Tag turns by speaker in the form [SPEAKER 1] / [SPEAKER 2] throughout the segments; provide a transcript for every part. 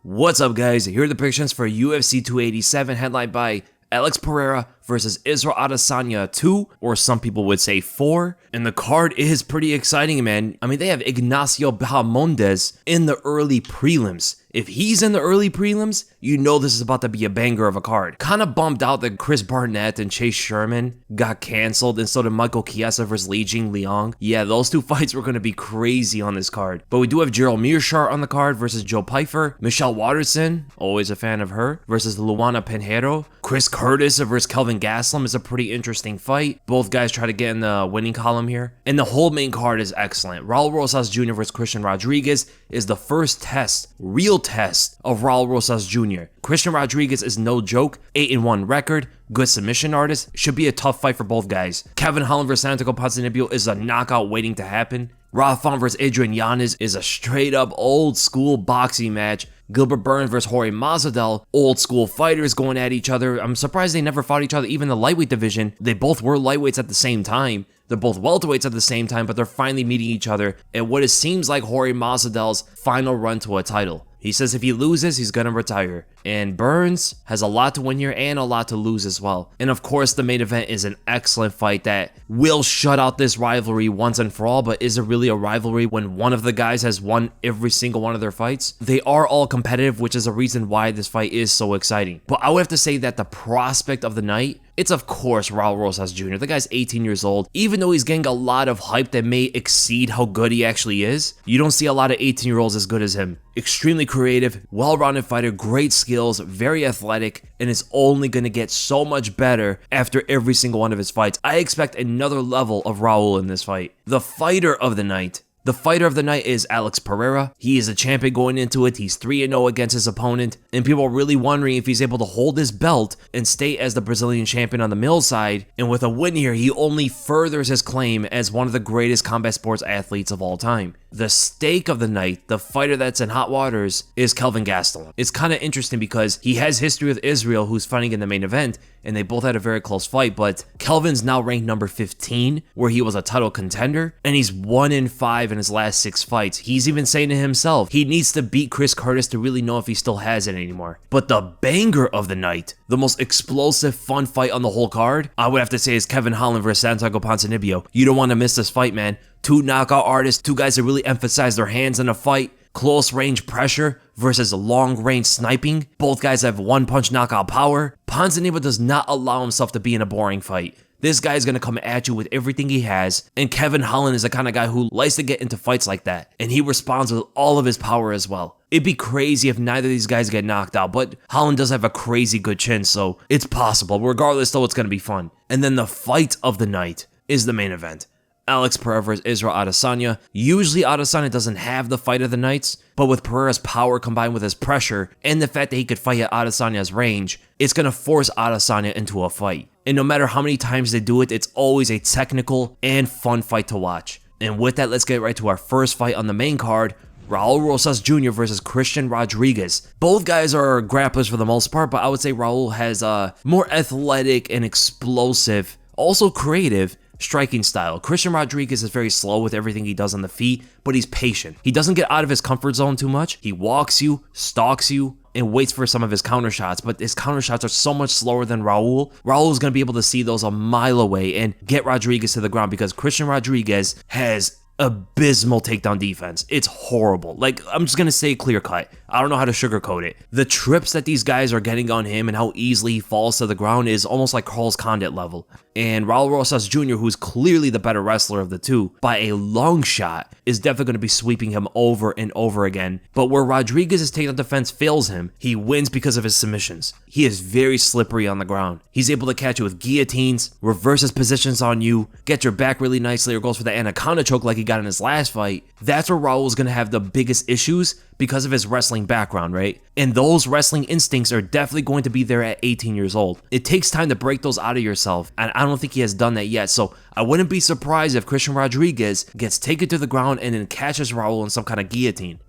[SPEAKER 1] What's up, guys? Here are the predictions for UFC 287, headlined by Alex Pereira versus Israel Adesanya 2, or some people would say 4. And the card is pretty exciting, man. I mean, they have Ignacio Bahamondes in the early prelims. If he's in the early prelims, you know this is about to be a banger of a card. Kind of bummed out that Chris Barnett and Chase Sherman got canceled, and so did Michael Chiesa versus Li Jingliang. Yeah, those two fights were going to be crazy on this card. But we do have Gerald Mearshart on the card versus Joe Pyfer. Michelle Waterson, always a fan of her, versus Luana Pinheiro. Chris Curtis versus Kelvin Gastelum is a pretty interesting fight. Both guys try to get in the winning column here. And the whole main card is excellent. Raul Rosas Jr. versus Christian Rodriguez is the first test, real test, of Raul Rosas Jr. Christian Rodriguez is no joke, 8-1 record, good submission artist, should be a tough fight for both guys. Kevin Holland versus Santiago Ponzinibbio is a knockout waiting to happen. Rafa versus Adrian Yanez is a straight up old school boxing match. Gilbert Burns versus Jorge Masvidal, old school fighters going at each other. I'm surprised they never fought each other, even the lightweight division. They both were lightweights at the same time. They're both welterweights at the same time, but they're finally meeting each other at what it seems like Jorge Masvidal's final run to a title. He says if he loses, he's gonna retire. And Burns has a lot to win here and a lot to lose as well. And of course, the main event is an excellent fight that will shut out this rivalry once and for all, but is it really a rivalry when one of the guys has won every single one of their fights? They are all competitive, which is a reason why this fight is so exciting. But I would have to say that the prospect of the night, it's of course Raul Rosas Jr. The guy's 18 years old. Even though he's getting a lot of hype that may exceed how good he actually is, you don't see a lot of 18-year-olds as good as him. Extremely creative, well-rounded fighter, great skills, very athletic, and is only going to get so much better after every single one of his fights. I expect another level of Raul in this fight. The fighter of the night. The fighter of the night is Alex Pereira. He is a champion going into it. He's 3-0 against his opponent, and people are really wondering if he's able to hold his belt and stay as the Brazilian champion on the male side. And with a win here, he only furthers his claim as one of the greatest combat sports athletes of all time. The stake of the night, the fighter that's in hot waters, is Kelvin Gastelum. It's kind of interesting because he has history with Israel, who's fighting in the main event, and they both had a very close fight, but Kelvin's now ranked number 15, where he was a title contender, and he's 1-5 in his last 6 fights. He's even saying to himself, he needs to beat Chris Curtis to really know if he still has it anymore. But the banger of the night, the most explosive, fun fight on the whole card, I would have to say is Kevin Holland versus Santiago Ponzinibbio. You don't want to miss this fight, man. 2 knockout artists, 2 guys that really emphasize their hands in a fight. Close range pressure versus long range sniping. Both guys have one-punch knockout power. Ponzinibbio does not allow himself to be in a boring fight. This guy is going to come at you with everything he has, and Kevin Holland is the kind of guy who likes to get into fights like that, and he responds with all of his power as well. It'd be crazy if neither of these guys get knocked out, but Holland does have a crazy good chin, so it's possible. Regardless, though, it's going to be fun. And then the fight of the night is the main event. Alex Pereira versus Israel Adesanya. Usually Adesanya doesn't have the fight of the nights, but with Pereira's power combined with his pressure and the fact that he could fight at Adesanya's range, it's going to force Adesanya into a fight. And no matter how many times they do it, it's always a technical and fun fight to watch. And with that, let's get right to our first fight on the main card. Raul Rosas Jr. versus Christian Rodriguez. Both guys are grapplers for the most part, but I would say Raul has a more athletic and explosive, also creative, striking style. Christian Rodriguez is very slow with everything he does on the feet, but he's patient. He doesn't get out of his comfort zone too much. He walks you, stalks you, and waits for some of his counter shots, but his counter shots are so much slower than Raul. Raul is going to be able to see those a mile away and get Rodriguez to the ground because Christian Rodriguez has abysmal takedown defense. It's horrible. Like, I'm just gonna say clear cut. I don't know how to sugarcoat it. The trips that these guys are getting on him and how easily he falls to the ground is almost like Carlos Condit level. And Raul Rosas Jr., who's clearly the better wrestler of the two, by a long shot, is definitely going to be sweeping him over and over again. But where Rodriguez's takedown defense fails him, he wins because of his submissions. He is very slippery on the ground. He's able to catch you with guillotines, reverses positions on you, get your back really nicely, or goes for the anaconda choke like he got in his last fight. That's where Raul is going to have the biggest issues because of his wrestling background, right? And those wrestling instincts are definitely going to be there at 18 years old. It takes time to break those out of yourself, and I don't think he has done that yet. So I wouldn't be surprised if Christian Rodriguez gets taken to the ground and then catches Raul in some kind of guillotine,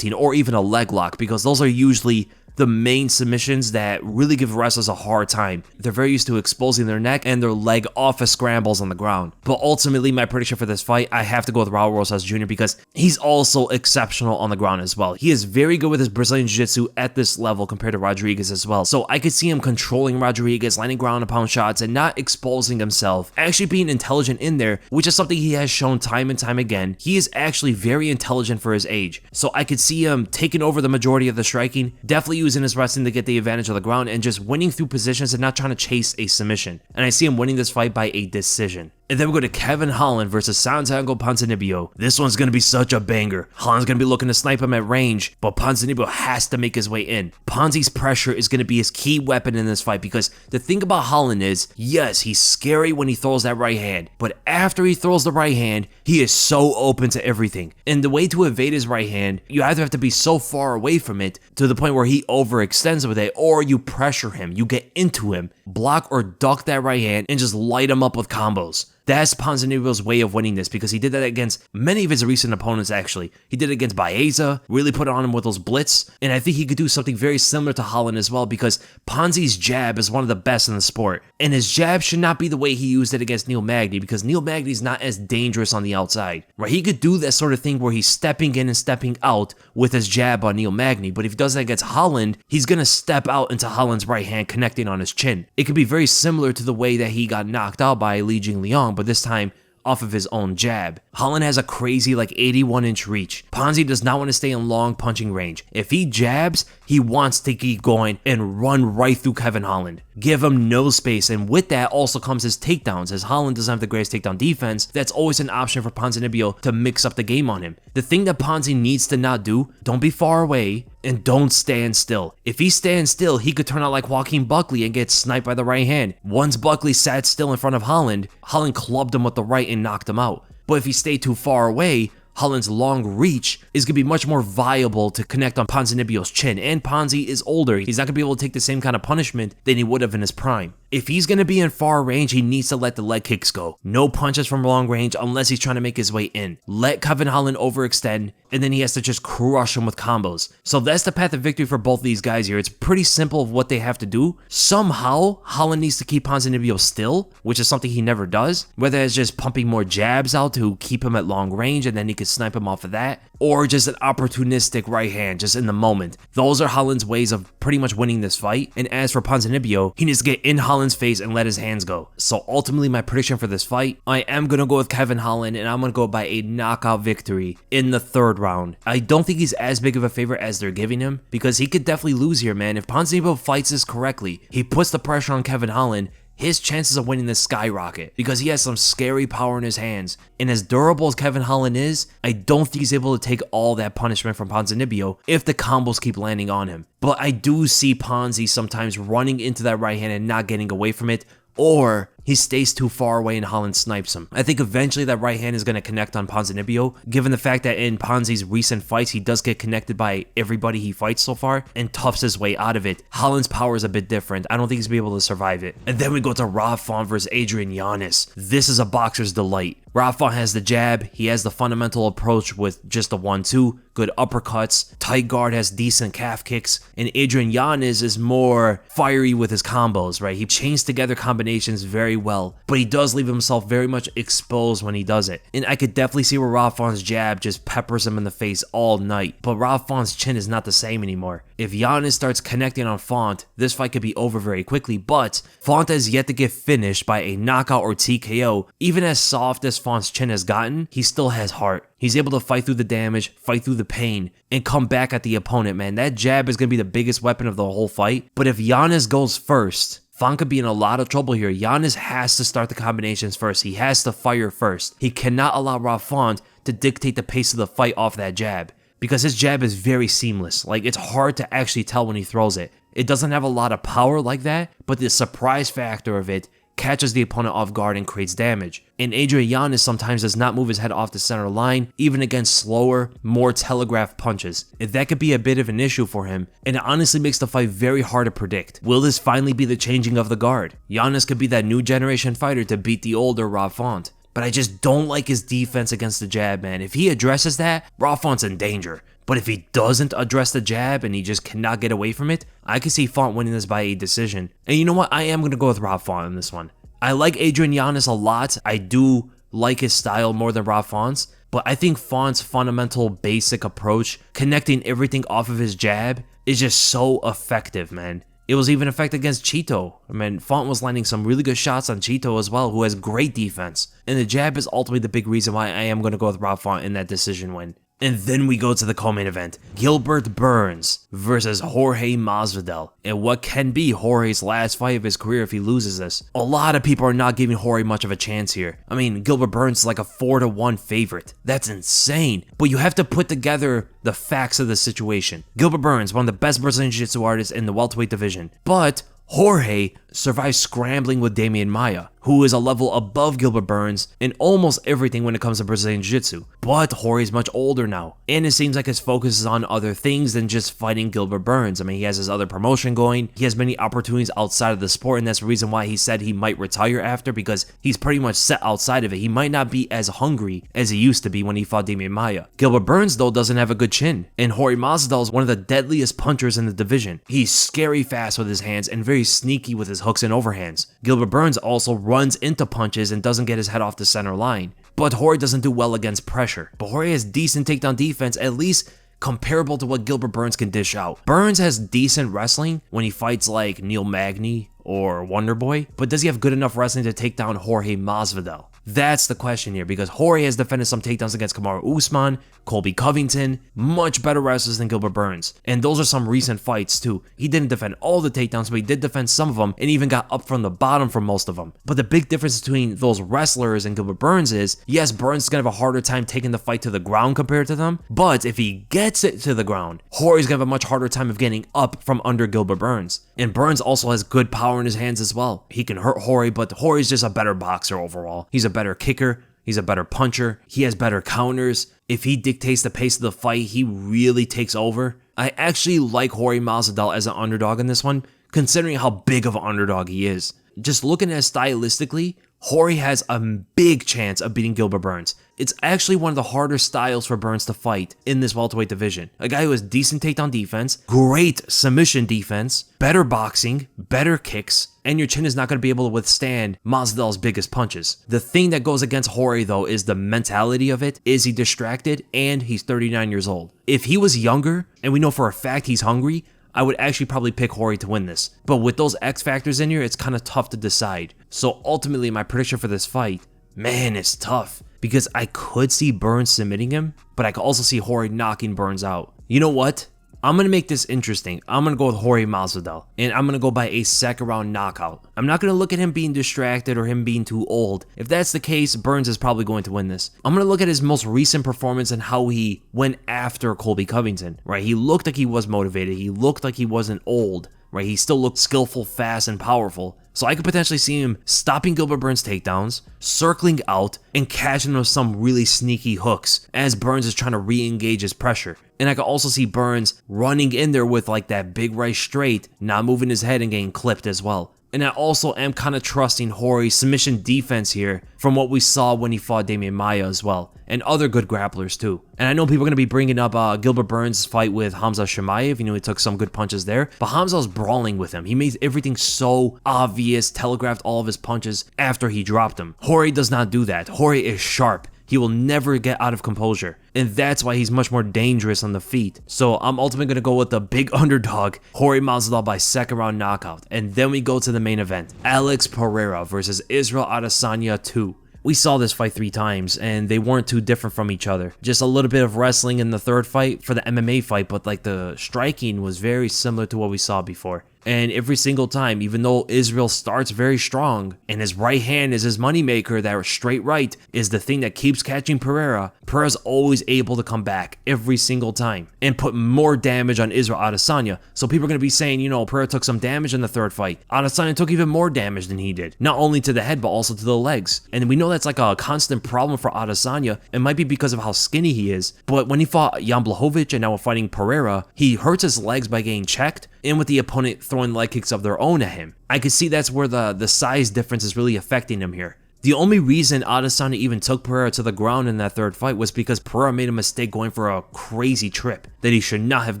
[SPEAKER 1] or even a leg lock, because those are usually the main submissions that really give wrestlers a hard time. They're very used to exposing their neck and their leg off of scrambles on the ground. But ultimately, my prediction for this fight, I have to go with Raul Rosas Jr. because he's also exceptional on the ground as well. He is very good with his Brazilian Jiu-Jitsu at this level compared to Rodriguez as well. So I could see him controlling Rodriguez, landing ground and pound shots, and not exposing himself, actually being intelligent in there, which is something he has shown time and time again. He is actually very intelligent for his age. So I could see him taking over the majority of the striking, definitely using his wrestling to get the advantage of the ground, and just winning through positions and not trying to chase a submission. And I see him winning this fight by a decision. And then we go to Kevin Holland versus Santiago Ponzinibbio. This one's going to be such a banger. Holland's going to be looking to snipe him at range, but Ponzinibbio has to make his way in. Ponzi's pressure is going to be his key weapon in this fight, because the thing about Holland is, yes, he's scary when he throws that right hand, but after he throws the right hand, he is so open to everything. And the way to evade his right hand, you either have to be so far away from it to the point where he overextends with it, or you pressure him, you get into him, block or duck that right hand, and just light him up with combos. That's Ponzinibbio's way of winning this, because he did that against many of his recent opponents, actually. He did it against Baeza, really put on him with those blitz, and I think he could do something very similar to Holland as well, because Ponzi's jab is one of the best in the sport. And his jab should not be the way he used it against Neil Magny, because Neil Magny's not as dangerous on the outside, right? He could do that sort of thing where he's stepping in and stepping out with his jab on Neil Magny, but if he does that against Holland, he's going to step out into Holland's right hand connecting on his chin. It could be very similar to the way that he got knocked out by Li Jingliang, but this time off of his own jab. Holland has a crazy 81-inch reach. Ponzi does not want to stay in long punching range. If he jabs, he wants to keep going and run right through Kevin Holland. Give him no space, and with that also comes his takedowns. As Holland doesn't have the greatest takedown defense, that's always an option for Ponzinibbio to mix up the game on him. The thing that Ponzi needs to not do, don't be far away, and don't stand still. If he stands still, he could turn out like Joaquin Buckley and get sniped by the right hand. Once Buckley sat still in front of Holland, Holland clubbed him with the right and knocked him out. But if he stayed too far away, Holland's long reach is going to be much more viable to connect on Ponzinibbio's chin, and Ponzi is older. He's not going to be able to take the same kind of punishment than he would have in his prime. If he's going to be in far range, he needs to let the leg kicks go. No punches from long range unless he's trying to make his way in. Let Kevin Holland overextend, and then he has to just crush him with combos. So that's the path of victory for both of these guys here. It's pretty simple of what they have to do. Somehow, Holland needs to keep Ponzinibbio still, which is something he never does. Whether it's just pumping more jabs out to keep him at long range, and then he could snipe him off of that, or just an opportunistic right hand just in the moment. Those are Holland's ways of pretty much winning this fight. And as for Ponzinibbio, he needs to get in Holland's face and let his hands go. So ultimately, my prediction for this fight, I am going to go with Kevin Holland, and I'm going to go by a knockout victory in the third round. I don't think he's as big of a favorite as they're giving him, because he could definitely lose here, man. If Ponzinibbio fights this correctly, he puts the pressure on Kevin Holland, his chances of winning this skyrocket, because he has some scary power in his hands. And as durable as Kevin Holland is, I don't think he's able to take all that punishment from Ponzinibbio if the combos keep landing on him. But I do see Ponzi sometimes running into that right hand and not getting away from it, or he stays too far away and Holland snipes him. I think eventually that right hand is going to connect on Ponzinibbio, given the fact that in Ponzi's recent fights, he does get connected by everybody he fights so far and toughs his way out of it. Holland's power is a bit different. I don't think he's going to be able to survive it. And then we go to Rob Font versus Adrian Yanez. This is a boxer's delight. Rob Font has the jab, he has the fundamental approach with just the 1-2, good uppercuts, tight guard, has decent calf kicks, and Adrian Yanez is more fiery with his combos, right? He chains together combinations very well, but he does leave himself very much exposed when he does it. And I could definitely see where Rob Font's jab just peppers him in the face all night, but Rob Font's chin is not the same anymore. If Yanez starts connecting on Font, this fight could be over very quickly, but Font has yet to get finished by a knockout or TKO. Even as soft as Font's chin has gotten, he still has heart. He's able to fight through the damage, fight through the pain, and come back at the opponent, man. That jab is going to be the biggest weapon of the whole fight, but if Yanez goes first, Font could be in a lot of trouble here. Yanez has to start the combinations first. He has to fire first. He cannot allow Rob Font to dictate the pace of the fight off that jab, because his jab is very seamless. Like, it's hard to actually tell when he throws it. It doesn't have a lot of power like that, but the surprise factor of it catches the opponent off guard and creates damage. And Adrian Yanez sometimes does not move his head off the center line, even against slower, more telegraphed punches. And that could be a bit of an issue for him, and it honestly makes the fight very hard to predict. Will this finally be the changing of the guard? Yanez could be that new generation fighter to beat the older Rob Font. But I just don't like his defense against the jab, man. If he addresses that, Rob Font's in danger. But if he doesn't address the jab and he just cannot get away from it, I can see Font winning this by a decision. And you know what? I am going to go with Rob Font in this one. I like Adrian Yanez a lot. I do like his style more than Rob Font's, But I think Font's fundamental basic approach, connecting everything off of his jab, is just so effective, man. It was even effective against Chito. I mean, Font was landing some really good shots on Chito as well, who has great defense. And the jab is ultimately the big reason why I am going to go with Rob Font in that decision win. And then we go to the co-main event, Gilbert Burns versus Jorge Masvidal, and what can be Jorge's last fight of his career if he loses this. A lot of people are not giving Jorge much of a chance here. I mean, Gilbert Burns is like a 4-1 favorite. That's insane. But you have to put together the facts of the situation. Gilbert Burns, one of the best Brazilian Jiu-Jitsu artists in the welterweight division, but Jorge survived scrambling with Demian Maia, who is a level above Gilbert Burns in almost everything when it comes to Brazilian Jiu-Jitsu. But Jorge is much older now, and it seems like his focus is on other things than just fighting Gilbert Burns. I mean, he has his other promotion going, he has many opportunities outside of the sport, and that's the reason why he said he might retire after, because he's pretty much set outside of it. He might not be as hungry as he used to be when he fought Demian Maia. Gilbert Burns, though, doesn't have a good chin, and Jorge Masvidal is one of the deadliest punchers in the division. He's scary fast with his hands and very sneaky with his hooks and overhands. Gilbert Burns also runs into punches and doesn't get his head off the center line. But Jorge doesn't do well against pressure. But Jorge has decent takedown defense, at least comparable to what Gilbert Burns can dish out. Burns has decent wrestling when he fights like Neil Magny or Wonderboy, but does he have good enough wrestling to take down Jorge Masvidal? That's the question here, because Jorge has defended some takedowns against Kamaru Usman, Colby Covington, much better wrestlers than Gilbert Burns. And those are some recent fights too. He didn't defend all the takedowns, but he did defend some of them and even got up from the bottom for most of them. But the big difference between those wrestlers and Gilbert Burns is, yes, Burns is going to have a harder time taking the fight to the ground compared to them, but if he gets it to the ground, Jorge's going to have a much harder time of getting up from under Gilbert Burns. And Burns also has good power in his hands as well. He can hurt Jorge, but Jorge's just a better boxer overall. He's a better kicker. He's a better puncher. He has better counters. If he dictates the pace of the fight, he really takes over. I actually like Jorge Masvidal as an underdog in this one, considering how big of an underdog he is. Just looking at it stylistically, Jorge has a big chance of beating Gilbert Burns. It's actually one of the harder styles for Burns to fight in this welterweight division. A guy who has decent takedown defense, great submission defense, better boxing, better kicks, and your chin is not going to be able to withstand Masvidal's biggest punches. The thing that goes against Jorge, though, is the mentality of it. Is he distracted? And he's 39 years old. If he was younger, and we know for a fact he's hungry, I would actually probably pick Jorge to win this. But with those X factors in here, it's kind of tough to decide. So ultimately, my prediction for this fight, man, it's tough. Because I could see Burns submitting him, but I could also see Jorge knocking Burns out. You know what? I'm going to make this interesting. I'm going to go with Jorge Masvidal, and I'm going to go by a second round knockout. I'm not going to look at him being distracted or him being too old. If that's the case, Burns is probably going to win this. I'm going to look at his most recent performance and how he went after Colby Covington, right? He looked like he was motivated. He looked like he wasn't old, right? He still looked skillful, fast, and powerful. So I could potentially see him stopping Gilbert Burns' takedowns, circling out, and catching him with some really sneaky hooks as Burns is trying to re-engage his pressure. And I could also see Burns running in there with like that big right straight, not moving his head and getting clipped as well. And I also am kind of trusting Jorge's submission defense here from what we saw when he fought Demian Maia as well, and other good grapplers too. And I know people are going to be bringing up Gilbert Burns' fight with Hamza Chimaev. You know, he took some good punches there, but Hamza's brawling with him. He made everything so obvious, telegraphed all of his punches after he dropped him. Jorge does not do that. Jorge is sharp. He will never get out of composure, and that's why he's much more dangerous on the feet. So I'm ultimately going to go with the big underdog, Jorge Masvidal by second round knockout. And then we go to the main event, Alex Pereira versus Israel Adesanya 2. We saw this fight 3 times, and they weren't too different from each other. Just a little bit of wrestling in the third fight for the MMA fight, but like the striking was very similar to what we saw before. And every single time, even though Israel starts very strong, and his right hand is his moneymaker, that straight right is the thing that keeps catching Pereira, Pereira's always able to come back every single time and put more damage on Israel Adesanya. So people are going to be saying, you know, Pereira took some damage in the third fight. Adesanya took even more damage than he did, not only to the head, but also to the legs. And we know that's like a constant problem for Adesanya. It might be because of how skinny he is, but when he fought Jan Blachowicz and now fighting Pereira, he hurts his legs by getting checked, and with the opponent throwing leg kicks of their own at him. I could see that's where the size difference is really affecting him here. The only reason Adesanya even took Pereira to the ground in that third fight was because Pereira made a mistake going for a crazy trip that he should not have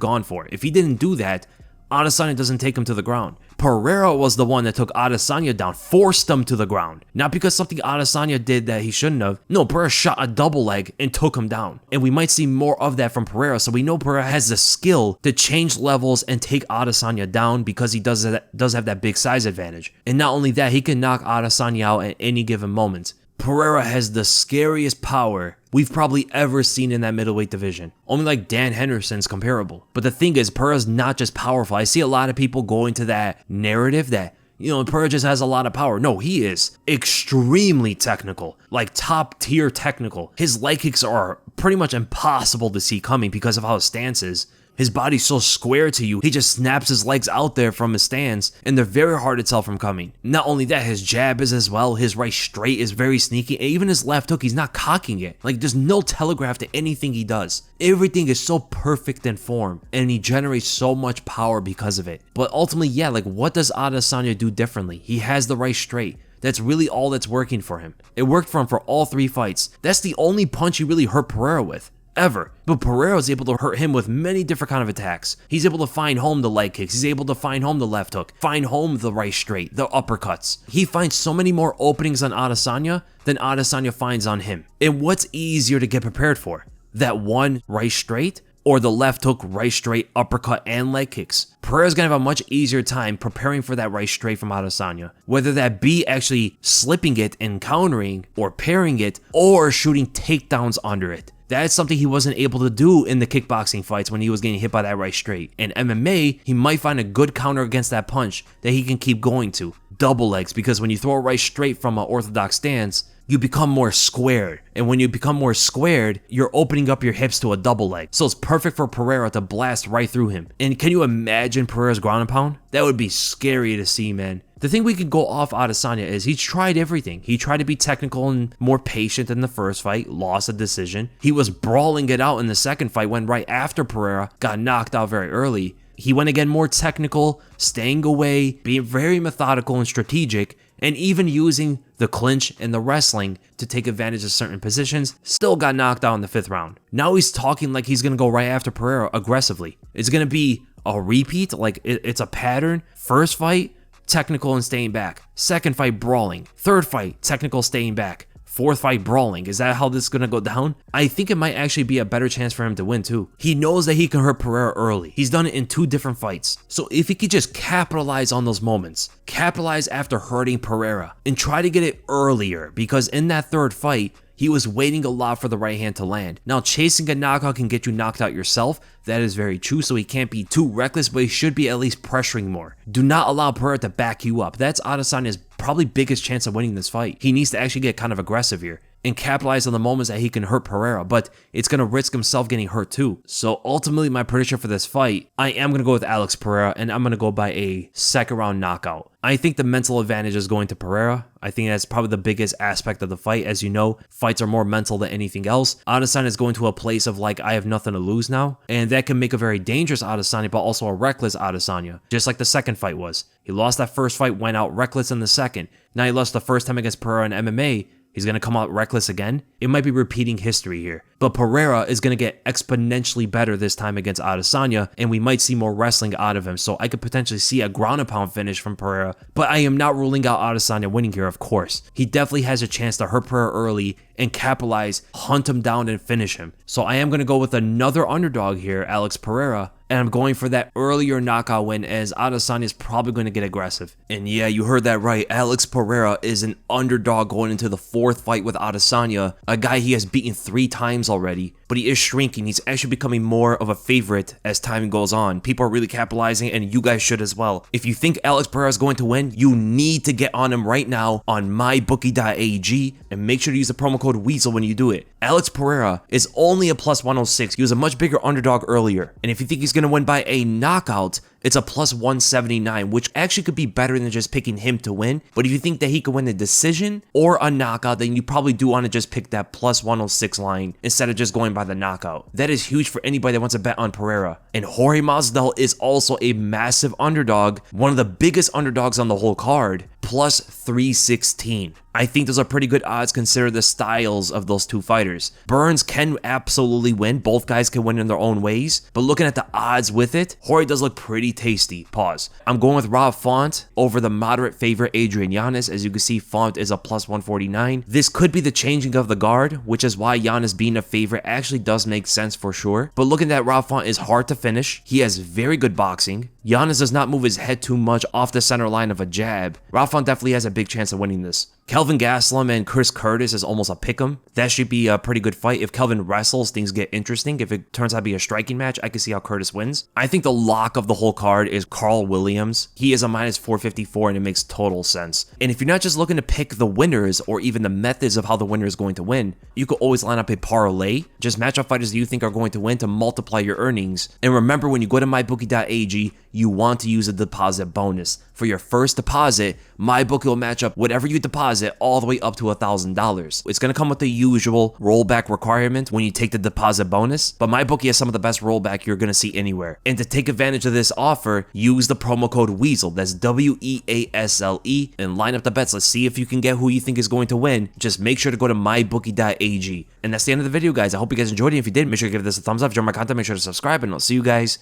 [SPEAKER 1] gone for. If he didn't do that, Adesanya doesn't take him to the ground. Pereira was the one that took Adesanya down, forced him to the ground. Not because something Adesanya did that he shouldn't have. No, Pereira shot a double leg and took him down. And we might see more of that from Pereira, so we know Pereira has the skill to change levels and take Adesanya down because he does have that big size advantage. And not only that, he can knock Adesanya out at any given moment. Pereira has the scariest power we've probably ever seen in that middleweight division. Only like Dan Henderson's comparable. But the thing is, Pereira's not just powerful. I see a lot of people go into that narrative that, Pereira just has a lot of power. No, he is extremely technical, like top tier technical. His leg kicks are pretty much impossible to see coming because of how his stance is. His body's so square to you, he just snaps his legs out there from his stance, and they're very hard to tell from coming. Not only that, his jab is as well, his right straight is very sneaky, and even his left hook, he's not cocking it. Like, there's no telegraph to anything he does. Everything is so perfect in form, and he generates so much power because of it. But ultimately, yeah, like, what does Adesanya do differently? He has the right straight. That's really all that's working for him. It worked for him for all 3 fights. That's the only punch he really hurt Pereira with. Ever. But Pereira is able to hurt him with many different kind of attacks. He's able to find home the leg kicks. He's able to find home the left hook, find home the right straight, the uppercuts. He finds so many more openings on Adesanya than Adesanya finds on him. And what's easier to get prepared for? That one right straight or the left hook, right straight, uppercut, and leg kicks? Pereira's gonna have a much easier time preparing for that right straight from Adesanya. Whether that be actually slipping it and countering, or parrying it, or shooting takedowns under it. That's something he wasn't able to do in the kickboxing fights when he was getting hit by that right straight. In MMA, he might find a good counter against that punch that he can keep going to. Double legs, because when you throw a right straight from an orthodox stance, you become more squared. And when you become more squared, you're opening up your hips to a double leg. So it's perfect for Pereira to blast right through him. And can you imagine Pereira's ground and pound? That would be scary to see, man. The thing we could go off Adesanya is he's tried everything. He tried to be technical and more patient in the first fight, lost a decision. He was brawling it out in the second fight, went right after Pereira, got knocked out very early. He went again more technical, staying away, being very methodical and strategic, and even using the clinch and the wrestling to take advantage of certain positions. Still got knocked out in the 5th round. Now he's talking like he's going to go right after Pereira aggressively. It's going to be a repeat, like it's a pattern. First fight, technical and staying back. Second fight, brawling. Third fight, technical, staying back. Fourth fight, brawling. Is that how this is going to go down? I think it might actually be a better chance for him to win too. He knows that he can hurt Pereira early. He's done it in 2 different fights. So if he could just capitalize on those moments, capitalize after hurting Pereira, and try to get it earlier, because in that 3rd fight, he was waiting a lot for the right hand to land. Now, chasing a knockout can get you knocked out yourself. That is very true, so he can't be too reckless, but he should be at least pressuring more. Do not allow Pereira to back you up. That's Adesanya's probably biggest chance of winning this fight. He needs to actually get kind of aggressive here and capitalize on the moments that he can hurt Pereira, but it's going to risk himself getting hurt too. So ultimately, my prediction for this fight, I am going to go with Alex Pereira, and I'm going to go by a 2nd round knockout. I think the mental advantage is going to Pereira. I think that's probably the biggest aspect of the fight. As you know, fights are more mental than anything else. Adesanya is going to a place of like, I have nothing to lose now, and that can make a very dangerous Adesanya, but also a reckless Adesanya, just like the 2nd fight was. He lost that 1st fight, went out reckless in the 2nd. Now he lost the 1st time against Pereira in MMA. He's going to come out reckless again. It might be repeating history here. But Pereira is going to get exponentially better this time against Adesanya, and we might see more wrestling out of him. So I could potentially see a ground and pound finish from Pereira. But I am not ruling out Adesanya winning here, of course. He definitely has a chance to hurt Pereira early and capitalize, hunt him down, and finish him. So I am going to go with another underdog here, Alex Pereira. And I'm going for that earlier knockout win, as Adesanya is probably going to get aggressive. And yeah, you heard that right. Alex Pereira is an underdog going into the 4th fight with Adesanya, a guy he has beaten 3 times already. But he is shrinking. He's actually becoming more of a favorite as time goes on. People are really capitalizing, and you guys should as well. If you think Alex Pereira is going to win, you need to get on him right now on mybookie.ag, and make sure to use the promo code WEASEL when you do it. Alex Pereira is only a plus 106. He was a much bigger underdog earlier. And if you think he's going to win by a knockout, it's a plus 179, which actually could be better than just picking him to win. But if you think that he could win a decision or a knockout, then you probably do want to just pick that plus 106 line instead of just going by the knockout. That is huge for anybody that wants to bet on Pereira. And Jorge Masvidal is also a massive underdog, one of the biggest underdogs on the whole card, plus 316. I think those are pretty good odds considering the styles of those two fighters. Burns can absolutely win. Both guys can win in their own ways. But looking at the odds with it, Jorge does look pretty tasty. Pause. I'm going with Rob Font over the moderate favorite Adrian Yanez. As you can see, Font is a plus 149. This could be the changing of the guard, which is why Yanez being a favorite actually does make sense for sure. But looking at Rob Font is hard to finish. He has very good boxing. Yanez does not move his head too much off the center line of a jab. Rob Font definitely has a big chance of winning this. Kelvin Gastelum and Chris Curtis is almost a pick'em. That should be a pretty good fight. If Kelvin wrestles, things get interesting. If it turns out to be a striking match, I can see how Curtis wins. I think the lock of the whole card is Carl Williams. He is a minus 454 and it makes total sense. And if you're not just looking to pick the winners or even the methods of how the winner is going to win, you could always line up a parlay. Just match up fighters that you think are going to win to multiply your earnings. And remember, when you go to mybookie.ag, you want to use a deposit bonus. For your first deposit, MyBookie will match up whatever you deposit all the way up to $1,000. It's going to come with the usual rollback requirement when you take the deposit bonus, but MyBookie has some of the best rollback you're going to see anywhere. And to take advantage of this offer, use the promo code WEASEL, that's WEASLE, and line up the bets. Let's see if you can get who you think is going to win. Just make sure to go to mybookie.ag. And that's the end of the video, guys. I hope you guys enjoyed it. If you did, make sure to give this a thumbs up. If you enjoyed my content, make sure to subscribe, and I'll see you guys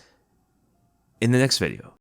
[SPEAKER 1] in the next video.